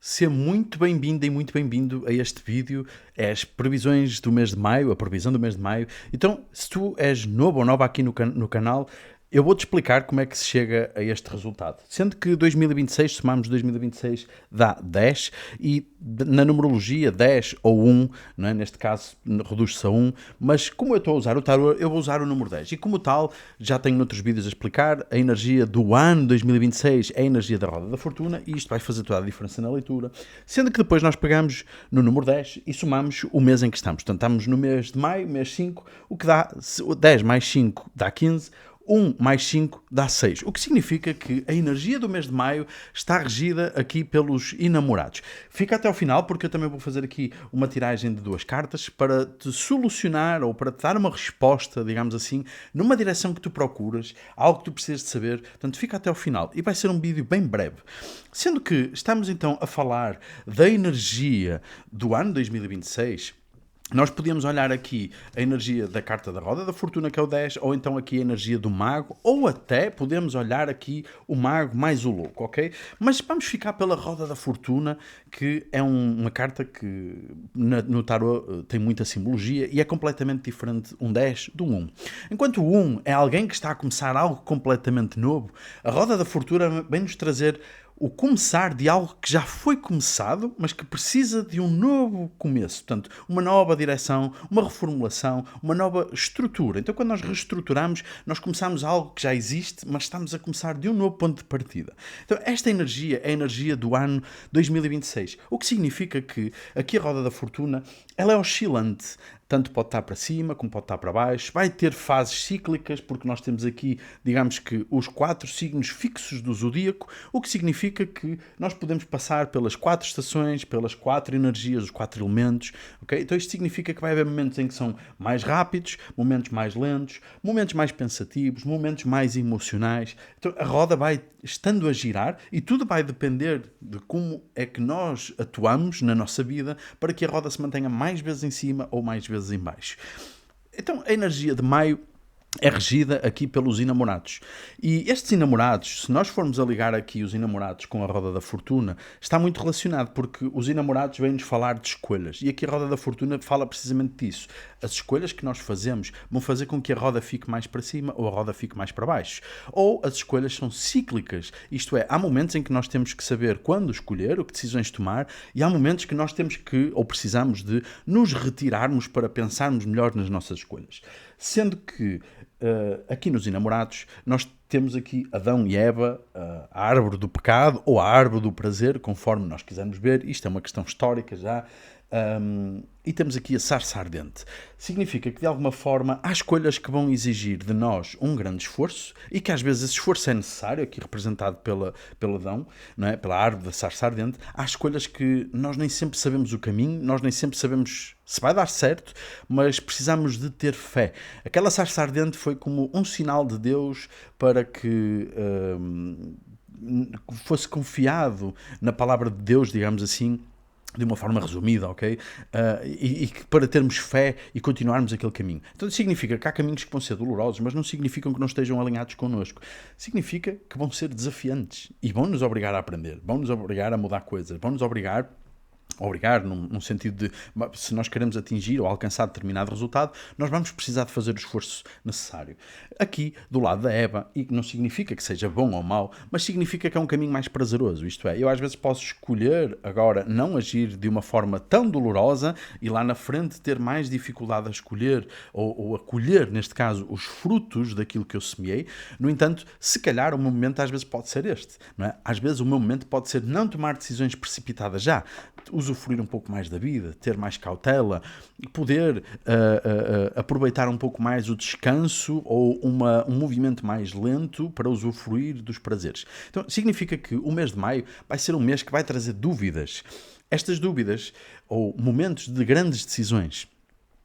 Seja muito bem-vindo e muito bem-vindo a este vídeo. É as previsões do mês de maio, a previsão do mês de maio. Então, se tu és novo ou nova aqui no canal, eu vou-te explicar como é que se chega a este resultado. Sendo que 2026, somamos 2026, dá 10 e na numerologia 10 ou 1, não é? Neste caso reduz-se a 1, mas como eu estou a usar o tarot, eu vou usar o número 10. E como tal, já tenho noutros vídeos a explicar, a energia do ano 2026 é a energia da roda da fortuna e isto vai fazer toda a diferença na leitura. Sendo que depois nós pegamos no número 10 e somamos o mês em que estamos. Portanto, estamos no mês de maio, mês 5, o que dá 10 mais 5 dá 15, 1 mais 5 dá 6, o que significa que a energia do mês de maio está regida aqui pelos enamorados. Fica até ao final porque eu também vou fazer aqui uma tiragem de 2 cartas para te solucionar ou para te dar uma resposta, digamos assim, numa direção que tu procuras, algo que tu precisas de saber. Portanto, fica até ao final e vai ser um vídeo bem breve. Sendo que estamos então a falar da energia do ano 2026, nós podíamos olhar aqui a energia da carta da roda da fortuna, que é o 10, ou então aqui a energia do mago, ou até podemos olhar aqui o mago mais o louco, ok? Mas vamos ficar pela roda da fortuna, que é uma carta que no tarot tem muita simbologia e é completamente diferente um 10 do 1. Enquanto o 1 é alguém que está a começar algo completamente novo, a roda da fortuna vem-nos trazer o começar de algo que já foi começado, mas que precisa de um novo começo. Portanto, uma nova direção, uma reformulação, uma nova estrutura. Então, quando nós reestruturamos, nós começamos algo que já existe, mas estamos a começar de um novo ponto de partida. Então, esta energia é a energia do ano 2026. O que significa que aqui a roda da fortuna, ela é oscilante. Tanto pode estar para cima, como pode estar para baixo. Vai ter fases cíclicas, porque nós temos aqui, digamos que, os 4 signos fixos do zodíaco, o que significa que nós podemos passar pelas 4 estações, pelas 4 energias, os 4 elementos. Okay? Então isto significa que vai haver momentos em que são mais rápidos, momentos mais lentos, momentos mais pensativos, momentos mais emocionais. Então a roda vai estando a girar e tudo vai depender de como é que nós atuamos na nossa vida para que a roda se mantenha mais vezes em cima ou mais vezes em baixo. Então a energia de maio é regida aqui pelos enamorados. E estes enamorados, se nós formos a ligar aqui os enamorados com a roda da fortuna, está muito relacionado, porque os enamorados vêm-nos falar de escolhas. E aqui a roda da fortuna fala precisamente disso. As escolhas que nós fazemos vão fazer com que a roda fique mais para cima ou a roda fique mais para baixo. Ou as escolhas são cíclicas. Isto é, há momentos em que nós temos que saber quando escolher, o que decisões tomar, e há momentos que nós temos que, ou precisamos de, nos retirarmos para pensarmos melhor nas nossas escolhas. Sendo que aqui nos enamorados nós temos aqui Adão e Eva, a árvore do pecado ou a árvore do prazer, conforme nós quisermos ver. Isto é uma questão histórica já. E temos aqui a sarça ardente. Significa que, de alguma forma, há escolhas que vão exigir de nós um grande esforço e que, às vezes, esse esforço é necessário, aqui representado pelo Adão, não é? Pela árvore da sarça ardente. Há escolhas que nós nem sempre sabemos o caminho, nós nem sempre sabemos se vai dar certo, mas precisamos de ter fé. Aquela sarça ardente foi como um sinal de Deus para que fosse confiado na palavra de Deus, digamos assim, de uma forma resumida, ok? E para termos fé e continuarmos aquele caminho. Então significa que há caminhos que vão ser dolorosos, mas não significam que não estejam alinhados connosco. Significa que vão ser desafiantes e vão nos obrigar a aprender, vão nos obrigar a mudar coisas, vão nos obrigar num sentido de, se nós queremos atingir ou alcançar determinado resultado, nós vamos precisar de fazer o esforço necessário. Aqui, do lado da Eva, e não significa que seja bom ou mau, mas significa que é um caminho mais prazeroso, isto é, eu às vezes posso escolher agora não agir de uma forma tão dolorosa e lá na frente ter mais dificuldade a escolher ou a colher, neste caso, os frutos daquilo que eu semeei. No entanto, se calhar o meu momento às vezes pode ser este, não é? Às vezes o meu momento pode ser não tomar decisões precipitadas já, usufruir um pouco mais da vida, ter mais cautela, poder aproveitar um pouco mais o descanso ou um movimento mais lento para usufruir dos prazeres. Então, significa que o mês de maio vai ser um mês que vai trazer dúvidas. Estas dúvidas, ou momentos de grandes decisões,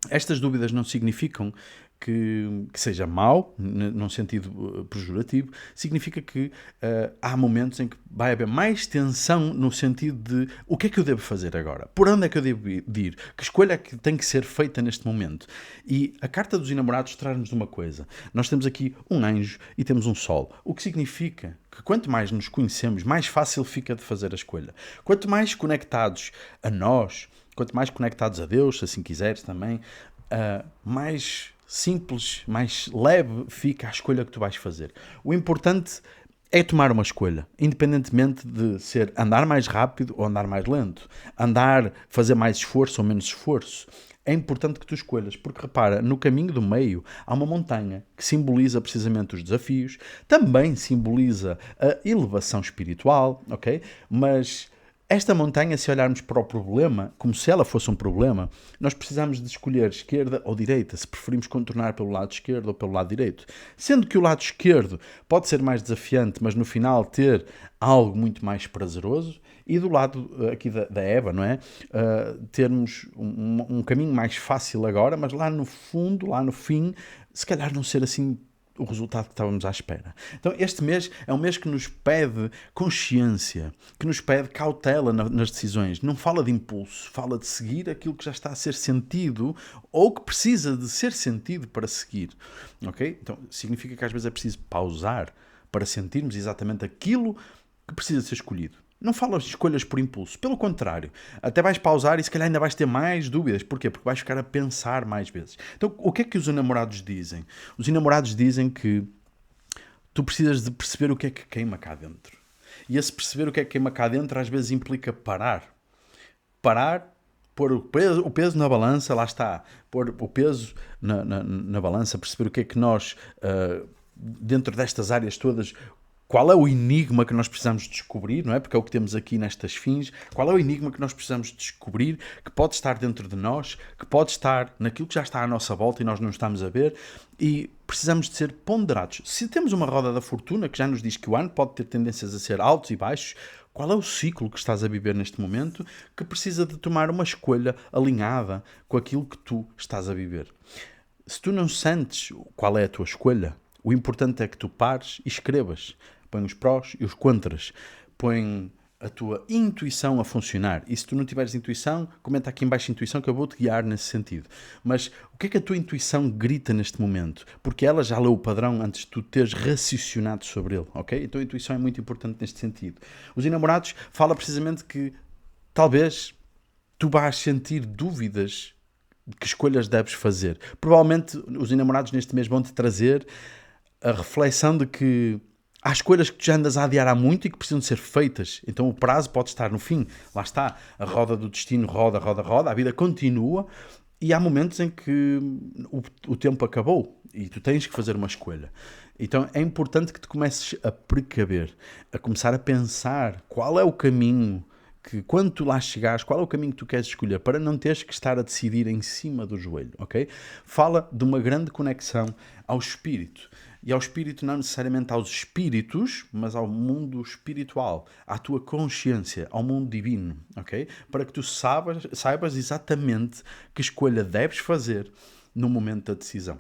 estas dúvidas não significam que seja mau, num sentido pejorativo, significa que há momentos em que vai haver mais tensão no sentido de o que é que eu devo fazer agora? Por onde é que eu devo ir? Que escolha é que tem que ser feita neste momento? E a carta dos enamorados traz-nos uma coisa. Nós temos aqui um anjo e temos um sol, o que significa que quanto mais nos conhecemos, mais fácil fica de fazer a escolha. Quanto mais conectados a nós, quanto mais conectados a Deus, se assim quiseres também, mais simples, mais leve fica a escolha que tu vais fazer. O importante é tomar uma escolha, independentemente de ser andar mais rápido ou andar mais lento, fazer mais esforço ou menos esforço. É importante que tu escolhas, porque repara, no caminho do meio há uma montanha que simboliza precisamente os desafios, também simboliza a elevação espiritual, ok? Mas esta montanha, se olharmos para o problema, como se ela fosse um problema, nós precisamos de escolher esquerda ou direita, se preferimos contornar pelo lado esquerdo ou pelo lado direito. Sendo que o lado esquerdo pode ser mais desafiante, mas no final ter algo muito mais prazeroso, e do lado aqui da Eva, não é? Termos um caminho mais fácil agora, mas lá no fundo, lá no fim, se calhar não ser assim o resultado que estávamos à espera. Então este mês é um mês que nos pede consciência, que nos pede cautela nas decisões. Não fala de impulso, fala de seguir aquilo que já está a ser sentido ou que precisa de ser sentido para seguir. Ok? Então significa que às vezes é preciso pausar para sentirmos exatamente aquilo que precisa ser escolhido. Não fala de escolhas por impulso. Pelo contrário, até vais pausar e se calhar ainda vais ter mais dúvidas. Porquê? Porque vais ficar a pensar mais vezes. Então, o que é que os enamorados dizem? Os enamorados dizem que tu precisas de perceber o que é que queima cá dentro. E esse perceber o que é que queima cá dentro às vezes implica parar. Parar, pôr o peso na balança, lá está. Pôr o peso na balança, perceber o que é que nós, dentro destas áreas todas, qual é o enigma que nós precisamos descobrir, não é? Porque é o que temos aqui nestas fins. Qual é o enigma que nós precisamos descobrir, que pode estar dentro de nós, que pode estar naquilo que já está à nossa volta e nós não estamos a ver, e precisamos de ser ponderados. Se temos uma roda da fortuna que já nos diz que o ano pode ter tendências a ser altos e baixos, qual é o ciclo que estás a viver neste momento que precisa de tomar uma escolha alinhada com aquilo que tu estás a viver? Se tu não sentes qual é a tua escolha, o importante é que tu pares e escrevas. Põe os prós e os contras. Põe a tua intuição a funcionar. E se tu não tiveres intuição, comenta aqui em baixo intuição que eu vou-te guiar nesse sentido. Mas o que é que a tua intuição grita neste momento? Porque ela já leu o padrão antes de tu teres raciocinado sobre ele, ok? Então a intuição é muito importante neste sentido. Os enamorados fala precisamente que talvez tu vais sentir dúvidas de que escolhas deves fazer. Provavelmente os enamorados neste mês vão-te trazer a reflexão de que há escolhas que tu já andas a adiar há muito e que precisam de ser feitas. Então o prazo pode estar no fim. Lá está. A roda do destino roda, roda, roda. A vida continua e há momentos em que o tempo acabou e tu tens que fazer uma escolha. Então é importante que tu comeces a precaver, a começar a pensar qual é o caminho que quando tu lá chegares, qual é o caminho que tu queres escolher para não teres que estar a decidir em cima do joelho, ok? Fala de uma grande conexão ao espírito. E ao espírito não necessariamente aos espíritos, mas ao mundo espiritual, à tua consciência, ao mundo divino, ok? Para que tu saibas exatamente que escolha deves fazer no momento da decisão.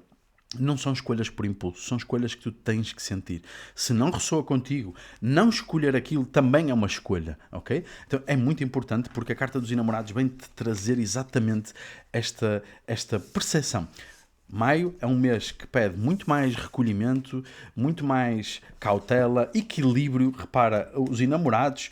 Não são escolhas por impulso, são escolhas que tu tens que sentir. Se não ressoa contigo, não escolher aquilo também é uma escolha, ok? Então é muito importante porque a Carta dos Enamorados vem-te trazer exatamente esta percepção. Maio é um mês que pede muito mais recolhimento, muito mais cautela, equilíbrio. Repara, os enamorados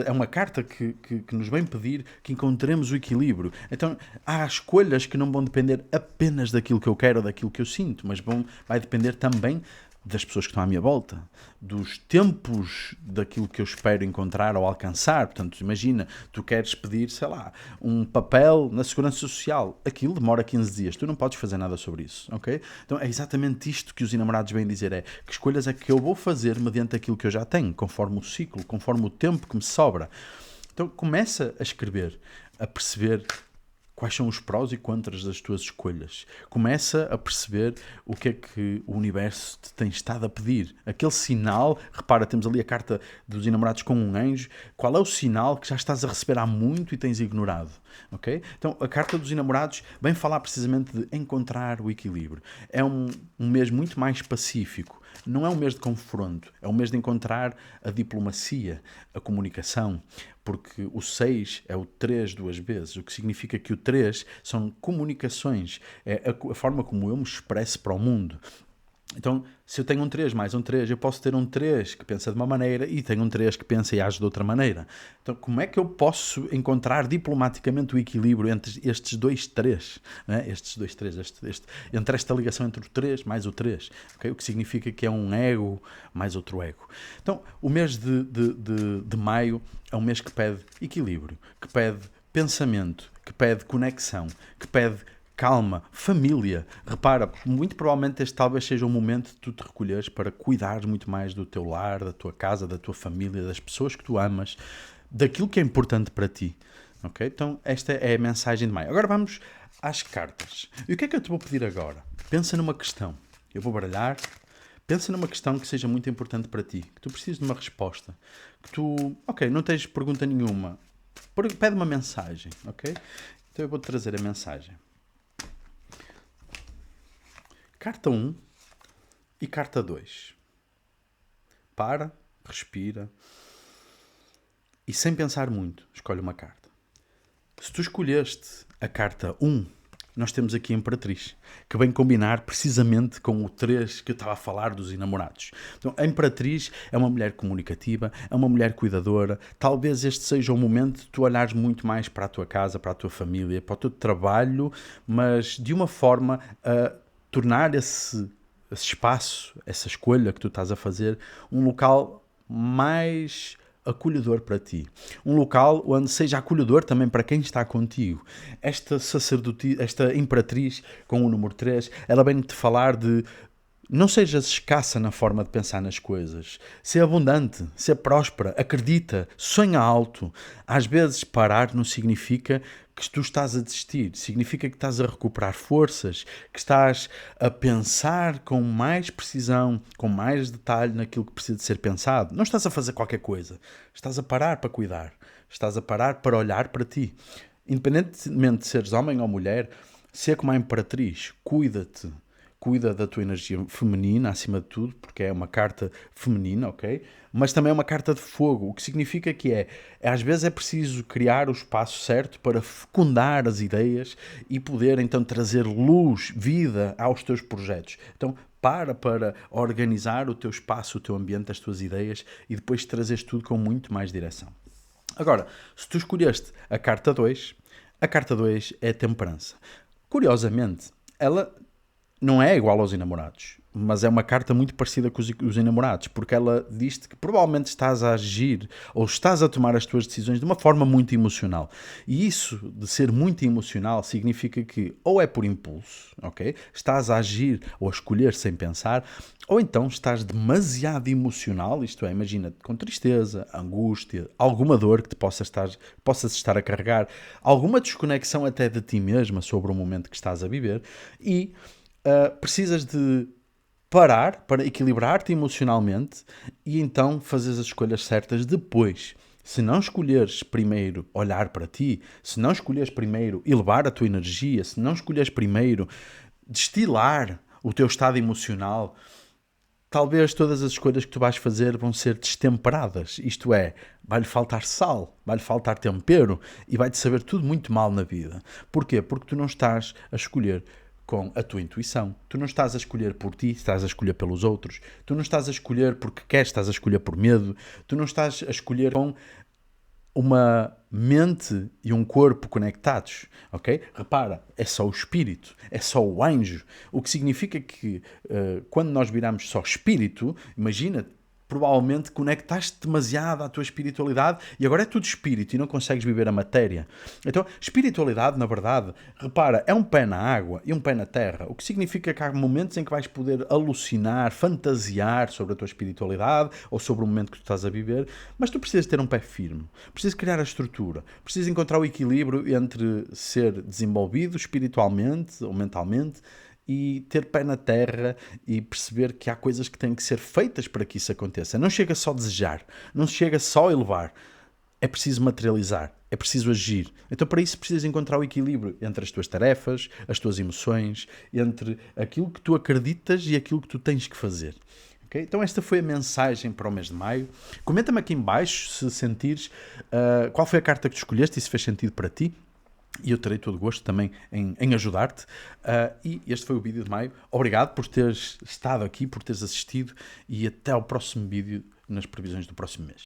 é uma carta que nos vem pedir que encontremos o equilíbrio. Então, há escolhas que não vão depender apenas daquilo que eu quero ou daquilo que eu sinto, mas vai depender também das pessoas que estão à minha volta, dos tempos daquilo que eu espero encontrar ou alcançar. Portanto, imagina, tu queres pedir, sei lá, um papel na Segurança Social. Aquilo demora 15 dias. Tu não podes fazer nada sobre isso, ok? Então é exatamente isto que os enamorados vêm dizer, que escolhas é que eu vou fazer mediante aquilo que eu já tenho, conforme o ciclo, conforme o tempo que me sobra. Então começa a escrever, a perceber quais são os prós e contras das tuas escolhas. Começa a perceber o que é que o universo te tem estado a pedir. Aquele sinal, repara, temos ali a carta dos enamorados com um anjo. Qual é o sinal que já estás a receber há muito e tens ignorado? Okay? Então, a carta dos enamorados vem falar precisamente de encontrar o equilíbrio. É um mês muito mais pacífico. Não é um mês de confronto, é um mês de encontrar a diplomacia, a comunicação, porque o 6 é o 3 duas vezes, o que significa que o 3 são comunicações, é a forma como eu me expresso para o mundo. Então, se eu tenho um 3 mais um 3, eu posso ter um 3 que pensa de uma maneira e tenho um 3 que pensa e age de outra maneira. Então, como é que eu posso encontrar diplomaticamente o equilíbrio entre estes dois 3? Né? Estes dois 3, entre esta ligação entre o 3 mais o 3. Okay? O que significa que é um ego mais outro ego. Então, o mês de maio é um mês que pede equilíbrio, que pede pensamento, que pede conexão, que pede calma, família. Repara, muito provavelmente este talvez seja o momento de tu te recolheres para cuidares muito mais do teu lar, da tua casa, da tua família, das pessoas que tu amas, daquilo que é importante para ti. Ok? Então, esta é a mensagem de maio. Agora vamos às cartas. E o que é que eu te vou pedir agora? Pensa numa questão. Eu vou baralhar. Pensa numa questão que seja muito importante para ti, que tu precises de uma resposta, que tu, ok, não tens pergunta nenhuma, pede uma mensagem, ok? Então eu vou-te trazer a mensagem. Carta 1 e carta 2. Para, respira e sem pensar muito, escolhe uma carta. Se tu escolheste a carta 1, nós temos aqui a Imperatriz, que vem combinar precisamente com o 3 que eu estava a falar dos enamorados. Então, a Imperatriz é uma mulher comunicativa, é uma mulher cuidadora. Talvez este seja o momento de tu olhares muito mais para a tua casa, para a tua família, para o teu trabalho, mas de uma forma a tornar esse espaço, essa escolha que tu estás a fazer, um local mais acolhedor para ti. Um local onde seja acolhedor também para quem está contigo. Esta sacerdotisa, esta Imperatriz com o número 3, ela vem-te falar de não sejas escassa na forma de pensar nas coisas. Ser abundante, ser próspera, acredita, sonha alto. Às vezes parar não significa que tu estás a desistir. Significa que estás a recuperar forças, que estás a pensar com mais precisão, com mais detalhe naquilo que precisa de ser pensado. Não estás a fazer qualquer coisa. Estás a parar para cuidar. Estás a parar para olhar para ti. Independentemente de seres homem ou mulher, ser como a Imperatriz. Cuida-te. Cuida da tua energia feminina, acima de tudo, porque é uma carta feminina, ok? Mas também é uma carta de fogo, o que significa que às vezes é preciso criar o espaço certo para fecundar as ideias e poder então trazer luz, vida aos teus projetos. Então, para organizar o teu espaço, o teu ambiente, as tuas ideias e depois trazeres tudo com muito mais direção. Agora, se tu escolheste a carta 2 é a temperança. Curiosamente, ela não é igual aos enamorados, mas é uma carta muito parecida com os enamorados, porque ela diz-te que provavelmente estás a agir ou estás a tomar as tuas decisões de uma forma muito emocional. E isso de ser muito emocional significa que ou é por impulso, ok? Estás a agir ou a escolher sem pensar, ou então estás demasiado emocional, isto é, imagina, com tristeza, angústia, alguma dor que te possas estar a carregar, alguma desconexão até de ti mesma sobre o momento que estás a viver e precisas de parar para equilibrar-te emocionalmente e então fazeres as escolhas certas depois. Se não escolheres primeiro olhar para ti, se não escolheres primeiro elevar a tua energia, se não escolheres primeiro destilar o teu estado emocional, talvez todas as escolhas que tu vais fazer vão ser destemperadas. Isto é, vai-lhe faltar sal, vai-lhe faltar tempero e vai-te saber tudo muito mal na vida. Porquê? Porque tu não estás a escolher com a tua intuição. Tu não estás a escolher por ti, estás a escolher pelos outros. Tu não estás a escolher porque queres, estás a escolher por medo. Tu não estás a escolher com uma mente e um corpo conectados, ok? Repara, é só o espírito, é só o anjo. O que significa que quando nós viramos só espírito, imagina, provavelmente conectaste demasiado à tua espiritualidade e agora é tudo espírito e não consegues viver a matéria. Então, espiritualidade, na verdade, repara, é um pé na água e um pé na terra, o que significa que há momentos em que vais poder alucinar, fantasiar sobre a tua espiritualidade ou sobre o momento que tu estás a viver, mas tu precisas ter um pé firme, precisas criar a estrutura, precisas encontrar o equilíbrio entre ser desenvolvido espiritualmente ou mentalmente e ter pé na terra e perceber que há coisas que têm que ser feitas para que isso aconteça. Não chega só a desejar, não chega só a elevar. É preciso materializar, é preciso agir. Então, para isso, precisas encontrar o equilíbrio entre as tuas tarefas, as tuas emoções, entre aquilo que tu acreditas e aquilo que tu tens que fazer. Okay? Então, esta foi a mensagem para o mês de maio. Comenta-me aqui em baixo, se sentires, qual foi a carta que tu escolheste e se fez sentido para ti. E eu terei todo o gosto também em ajudar-te. E este foi o vídeo de maio. Obrigado por teres estado aqui, por teres assistido e até ao próximo vídeo nas previsões do próximo mês.